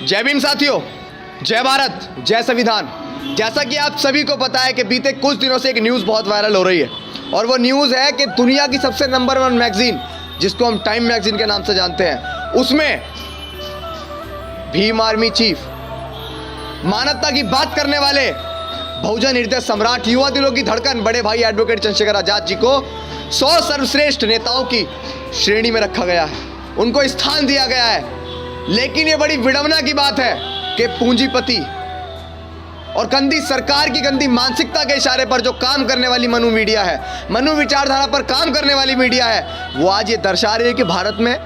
जय भीम साथियों, जय भारत, जय संविधान। जैसा कि आप सभी को पता है कि बीते कुछ दिनों से एक न्यूज़ बहुत वायरल हो रही है और वो न्यूज़ है कि दुनिया की सबसे नंबर 1 मैगजीन, जिसको हम टाइम मैगजीन के नाम से जानते हैं, उसमें भीम आर्मी चीफ, मानवता की बात करने वाले, बहुजन हृदय सम्राट, युवा दिलों की धड़कन, बड़े भाई एडवोकेट चंद्रशेखर आजाद जी को 100 सर्वश्रेष्ठ नेताओं की श्रेणी में रखा गया है, उनको स्थान दिया गया है। लेकिन ये बड़ी विडंबना की बात है कि पूंजीपति और गंदी सरकार की गंदी मानसिकता के इशारे पर जो काम करने वाली मनु मीडिया है, मनु विचारधारा पर काम करने वाली मीडिया है, वो आज ये दर्शा रही है कि भारत में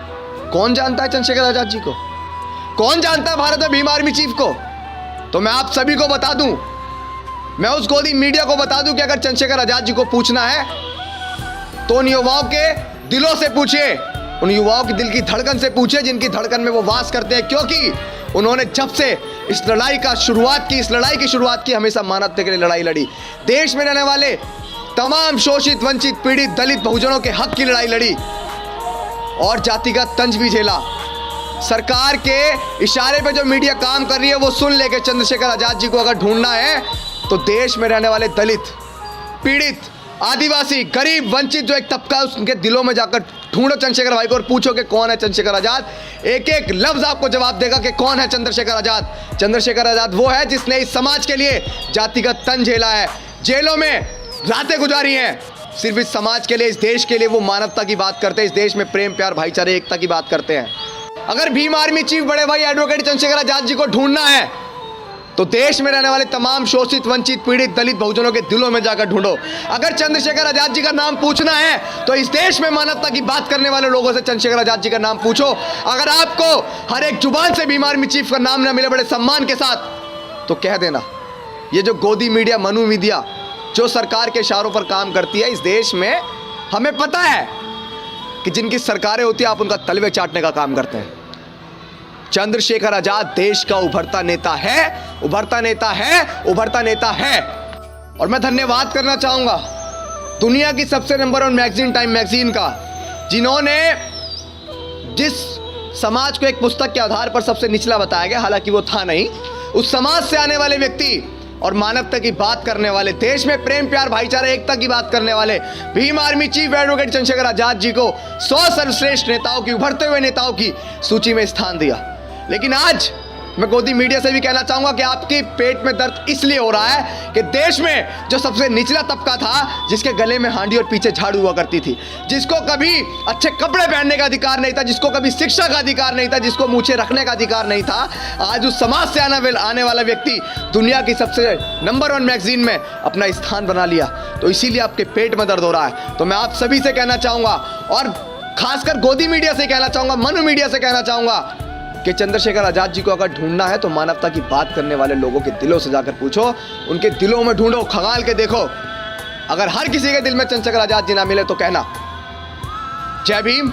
कौन जानता है चंद्रशेखर आजाद जी को, कौन जानता है भारत में भीम आर्मी चीफ को। तो मैं आप सभी को बता दूं, मैं उस गोदी मीडिया को बता दूं कि अगर चंद्रशेखर आजाद जी को पूछना है तो उन युवाओं के दिलों से पूछिए, उन युवाओं की दिल की धड़कन से पूछिए जिनकी धड़कन में वो वास करते हैं, क्योंकि उन्होंने जब से इस लड़ाई की शुरुआत की हमेशा मानवता के लिए लड़ाई लड़ी, देश में रहने वाले तमाम शोषित, वंचित, पीड़ित, दलित, बहुजनों के हक की लड़ाई लड़ी और जातिगत तंज भी झेला। सरकार के इशारे पे जो मीडिया काम कर रही है वो सुन ले के चंद्रशेखर आजाद जी को अगर ढूंढना है तो देश में रहने वाले दलित, पीड़ित, आदिवासी, गरीब, वंचित जो एक तबका है उनके दिलों में जाकर ढूंढो चंद्रशेखर भाई को और पूछो कि कौन है चंद्रशेखर आजाद। एक एक लफ्ज आपको जवाब देगा कि कौन है चंद्रशेखर आजाद। चंद्रशेखर आजाद वो है जिसने इस समाज के लिए जातिगत तंज झेला है, जेलों में रातें गुजारी हैं, सिर्फ इस समाज के लिए, इस देश के लिए। वो मानवता की बात करते हैं, इस देश में प्रेम, प्यार, भाईचारे, एकता की बात करते हैं। अगर भीम आर्मी चीफ बड़े भाई एडवोकेट चंद्रशेखर आजाद जी को ढूंढना है तो देश में रहने वाले तमाम शोषित, वंचित, पीड़ित, दलित, बहुजनों के दिलों में जाकर ढूंढो। अगर चंद्रशेखर आजाद जी का नाम पूछना है तो इस देश में मानवता की बात करने वाले लोगों से चंद्रशेखर आजाद जी का नाम पूछो। अगर आपको हर एक जुबान से भीम आर्मी चीफ का नाम ना मिले बड़े सम्मान के साथ तो कह देना। ये जो गोदी मीडिया, मनु मीडिया जो सरकार के इशारों पर काम करती है, इस देश में हमें पता है कि जिनकी सरकारें होती है आप उनका तलवे चाटने का काम करते हैं। चंद्रशेखर आजाद देश का उभरता नेता है, उभरता नेता है, उभरता नेता है। और मैं धन्यवाद करना चाहूंगा दुनिया की सबसे नंबर 1 मैगजीन, टाइम मैगजीन का, जिन्होंने जिस समाज को एक पुस्तक के आधार पर सबसे निचला बताया गया, हालांकि वो था नहीं, उस समाज से आने वाले व्यक्ति और मानवता की बात करने वाले, देश में प्रेम, प्यार, भाईचारा, एकता की बात करने वाले Bhim Army chief advocate Chandrashekhar Azad ji को 100 सर्वश्रेष्ठ नेताओं की, उभरते हुए नेताओं की सूची में स्थान दिया। लेकिन आज मैं गोदी मीडिया से भी कहना चाहूंगा कि आपके पेट में दर्द इसलिए हो रहा है कि देश में जो सबसे निचला तबका था, जिसके गले में हांडी और पीछे झाड़ू हुआ करती थी, जिसको कभी अच्छे कपड़े पहनने का अधिकार नहीं था, जिसको कभी शिक्षा का अधिकार नहीं था, जिसको मूछें रखने का अधिकार नहीं था, आज उस समाज से आने वाला व्यक्ति दुनिया की सबसे नंबर 1 मैगजीन में अपना स्थान बना लिया। तो इसीलिए आपके पेट में दर्द हो रहा है। तो मैं आप सभी से कहना चाहूंगा और खासकर गोदी मीडिया से कहना चाहूंगा, मनु मीडिया से कहना चाहूंगा कि चंद्रशेखर आजाद जी को अगर ढूंढना है तो मानवता की बात करने वाले लोगों के दिलों से जाकर पूछो, उनके दिलों में ढूंढो, खंगाल के देखो। अगर हर किसी के दिल में चंद्रशेखर आजाद जी ना मिले तो कहना। जय भीम।